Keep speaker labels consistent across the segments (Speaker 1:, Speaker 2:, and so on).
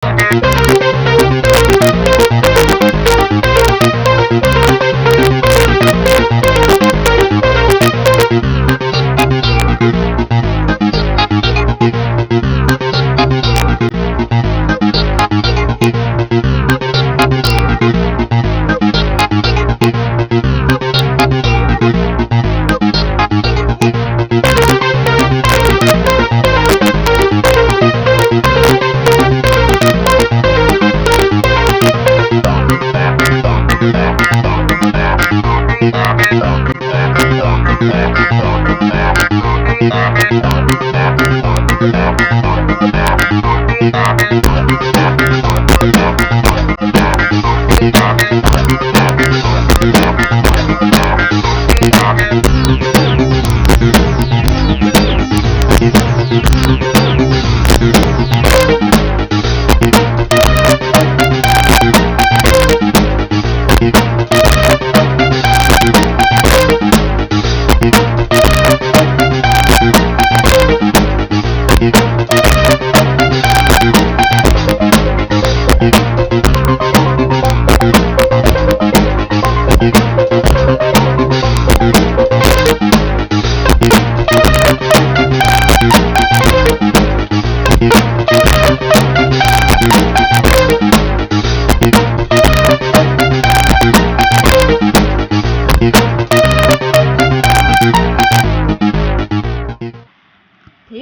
Speaker 1: Et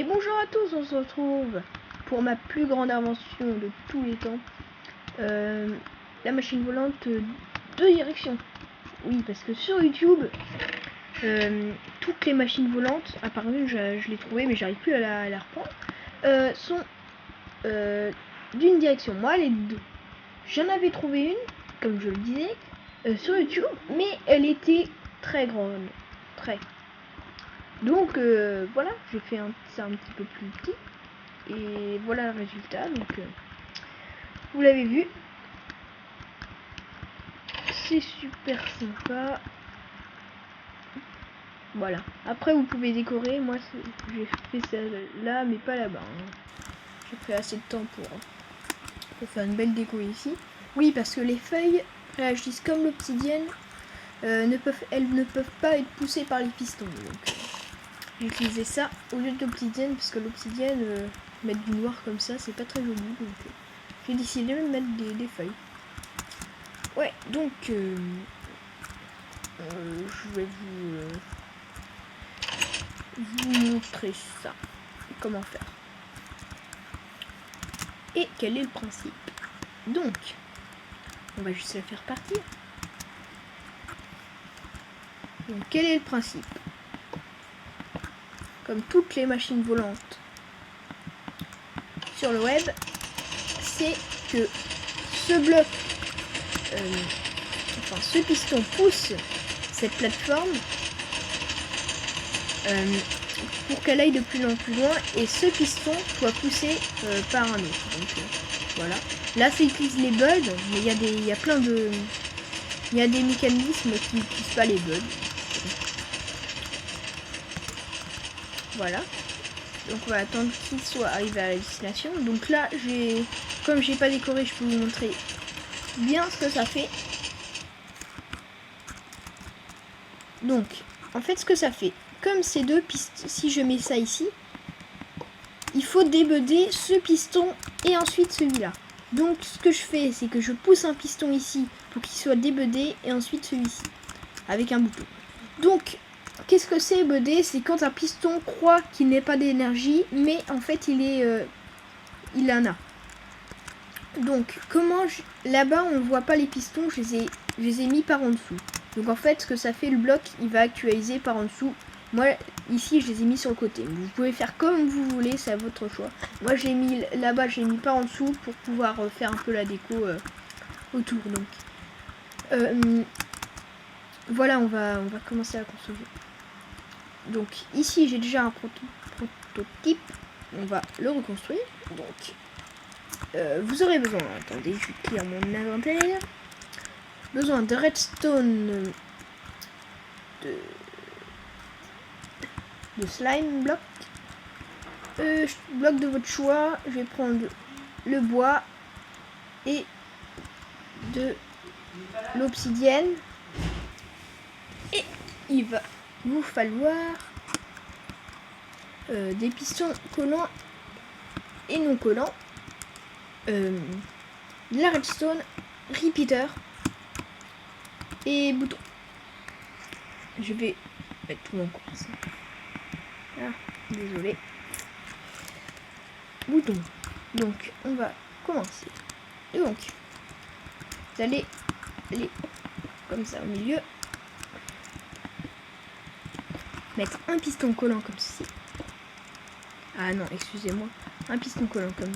Speaker 1: bonjour à tous, on se retrouve pour ma plus grande invention de tous les temps. La machine volante de direction. Oui, parce que sur YouTube, toutes les machines volantes, à part une, je l'ai trouvée mais j'arrive plus à la reprendre, sont d'une direction. Moi, les deux. J'en avais trouvé une, comme je le disais, sur YouTube, mais elle était très grande. Très. Donc voilà, j'ai fait ça un petit peu plus petit et voilà le résultat. Donc vous l'avez vu, c'est super sympa. Voilà, après vous pouvez décorer. Moi j'ai fait ça là mais pas là-bas, hein. J'ai pris assez de temps pour faire une belle déco ici. Oui, parce que les feuilles réagissent comme l'obsidienne, elles ne peuvent pas être poussées par les pistons. Donc j'ai utilisé ça au lieu de l'obsidienne, parce que l'obsidienne, mettre du noir comme ça, c'est pas très joli. Donc j'ai décidé de mettre des feuilles. Ouais, donc je vais vous montrer ça. Comment faire. Et quel est le principe. Donc, on va juste la faire partir. Donc, quel est le principe? Comme toutes les machines volantes sur le web, c'est que ce bloc, ce piston pousse cette plateforme pour qu'elle aille de plus en plus loin, et ce piston soit poussé par un autre. Donc voilà. Là, ça utilise les bugs, mais il y a des mécanismes qui n'utilisent pas les bugs. Voilà. Donc on va attendre qu'il soit arrivé à la destination. Donc là, comme j'ai pas décoré, je peux vous montrer bien ce que ça fait. Donc, en fait, ce que ça fait, comme ces deux pistons, si je mets ça ici, il faut débudder ce piston et ensuite celui-là. Donc, ce que je fais, c'est que je pousse un piston ici pour qu'il soit débudé et ensuite celui-ci avec un bouton. Donc, qu'est-ce que c'est budder? C'est quand un piston croit qu'il n'est pas d'énergie, mais en fait il en a. Donc là-bas on ne voit pas les pistons, je les ai mis par en dessous. Donc en fait ce que ça fait, le bloc il va actualiser par en dessous. Moi ici je les ai mis sur le côté. Vous pouvez faire comme vous voulez, c'est à votre choix. Moi j'ai mis là-bas, j'ai mis par en dessous pour pouvoir faire un peu la déco autour. Donc voilà, on va commencer à construire. Donc ici j'ai déjà un prototype, on va le reconstruire. Donc vous aurez besoin, attendez, je vais cliquer mon inventaire, besoin de redstone, de slime bloc, bloc de votre choix. Je vais prendre le bois et de l'obsidienne. Et il va vous falloir des pistons collants et non collants, la redstone, repeater et bouton. Je vais mettre tout en course. Ah, désolé. Bouton. Donc, on va commencer. Donc, vous allez aller comme ça au milieu. Mettre un piston collant comme ceci. Ah non, excusez-moi. Un piston collant comme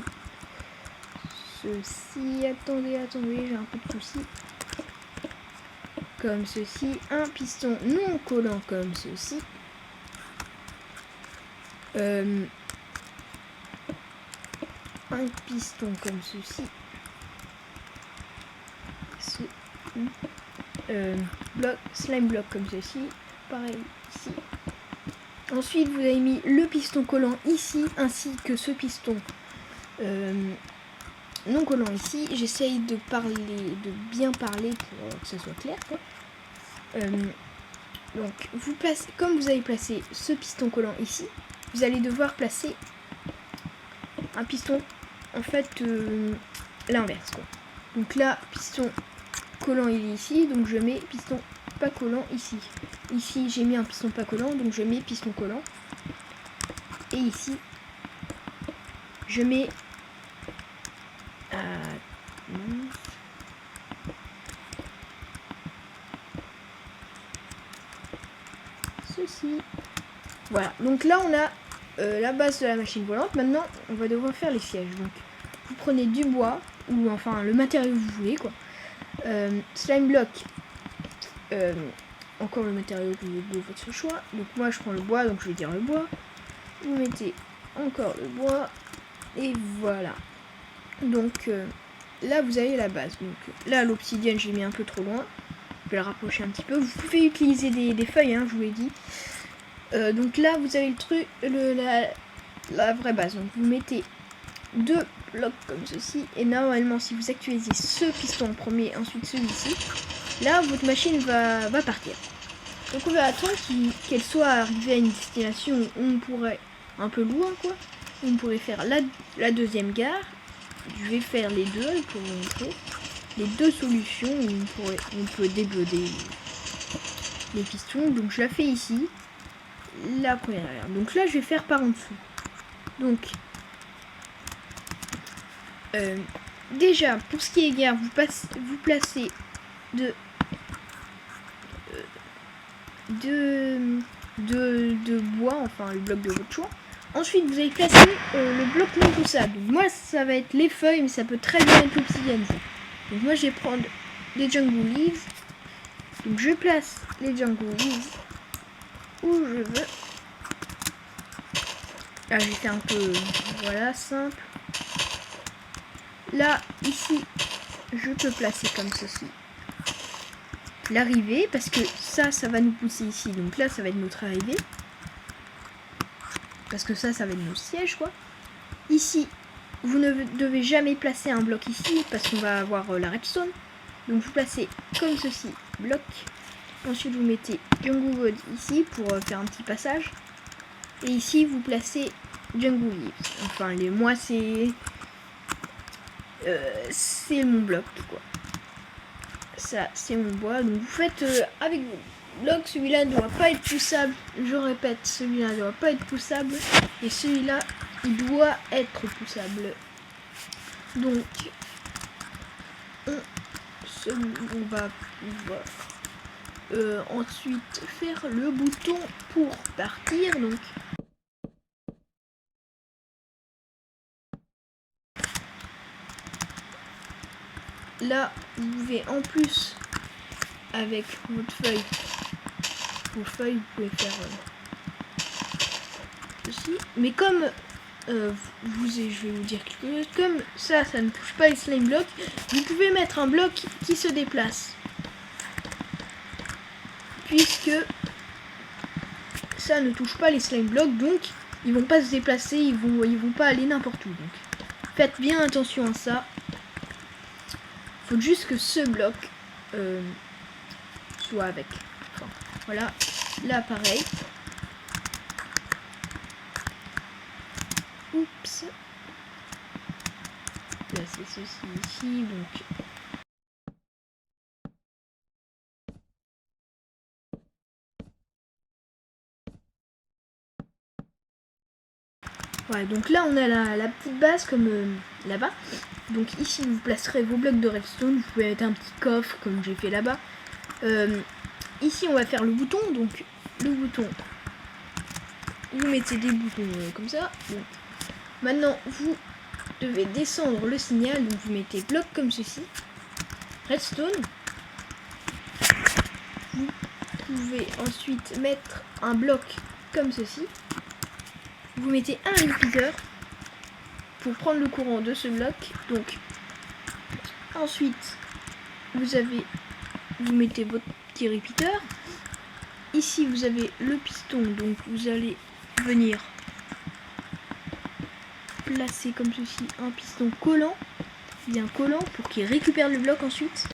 Speaker 1: ceci. Attendez, j'ai un peu de soucis. Comme ceci. Un piston non collant comme ceci. Un piston comme ceci. Bloc, slime block comme ceci. Pareil ici. Ensuite, vous avez mis le piston collant ici, ainsi que ce piston non collant ici. J'essaye de bien parler pour que ce soit clair, quoi. Donc, comme vous avez placé ce piston collant ici, vous allez devoir placer un piston, en fait, l'inverse, quoi. Donc là, piston collant il est ici, donc je mets piston pas collant ici. Ici j'ai mis un piston pas collant, donc je mets piston collant. Et ici je mets ceci. Voilà, donc là on a la base de la machine volante. Maintenant on va devoir faire les sièges. Donc vous prenez du bois, ou enfin le matériau que vous voulez, quoi. Slime block, encore le matériau de votre choix. Donc moi je prends le bois, donc je vais dire le bois. Vous mettez encore le bois et voilà. Donc là vous avez la base. Donc là l'obsidienne j'ai mis un peu trop loin. Je vais le rapprocher un petit peu. Vous pouvez utiliser des feuilles, hein, je vous l'ai dit. Donc là vous avez le truc, la vraie base. Donc vous mettez 2 blocs comme ceci, et normalement si vous actualisez ce piston en premier, ensuite celui-ci, là votre machine va partir. Donc on va attendre qu'elle soit arrivée à une destination où on pourrait, un peu loin quoi, où on pourrait faire la deuxième gare. Je vais faire les deux pour vous montrer les deux solutions où on peut débuder les pistons. Donc je la fais ici, la première gare. Donc là je vais faire par en dessous. Donc déjà, pour ce qui est gare, vous placez de bois, enfin le bloc de votre choix. Ensuite, vous allez placer le bloc non poussable. Donc, moi, ça va être les feuilles, mais ça peut très bien être l'obsidienne. Donc moi, je vais prendre les jungle leaves. Donc je place les jungle leaves où je veux. Là, j'ai fait un peu, voilà, simple. Là, ici, je peux placer comme ceci l'arrivée, parce que ça va nous pousser ici. Donc là, ça va être notre arrivée. Parce que ça va être nos sièges, quoi. Ici, vous ne devez jamais placer un bloc ici, parce qu'on va avoir la redstone. Donc vous placez comme ceci, bloc. Ensuite, vous mettez jungle wood ici, pour faire un petit passage. Et ici, vous placez jungle leaves. Enfin, moi, c'est mon bloc, quoi. Ça, c'est mon bois. Donc vous faites avec vos blocs. Celui-là ne doit pas être poussable. Je répète, celui-là ne doit pas être poussable. Et celui-là, il doit être poussable. Donc, on va pouvoir ensuite faire le bouton pour partir. Donc, là, vous pouvez en plus, avec votre feuille, vos feuilles, vous pouvez faire ceci. Mais comme, je vais vous dire quelque chose, comme ça ne touche pas les slime blocks, vous pouvez mettre un bloc qui se déplace. Puisque ça ne touche pas les slime blocks, donc ils vont pas se déplacer, ils vont pas aller n'importe où. Donc faites bien attention à ça. faut juste que ce bloc soit avec. Enfin, voilà, là pareil. Oups. Là c'est ceci ici, donc ouais, donc là on a la petite base comme là-bas. Donc ici vous placerez vos blocs de redstone, vous pouvez mettre un petit coffre comme j'ai fait là-bas. Ici on va faire le bouton, donc le bouton, vous mettez des boutons comme ça. Donc, maintenant vous devez descendre le signal, donc vous mettez bloc comme ceci, redstone. Vous pouvez ensuite mettre un bloc comme ceci. Vous mettez un repeater pour prendre le courant de ce bloc. Donc ensuite vous mettez votre petit repeater. Ici vous avez le piston, donc vous allez venir placer comme ceci un piston collant, bien collant, pour qu'il récupère le bloc ensuite.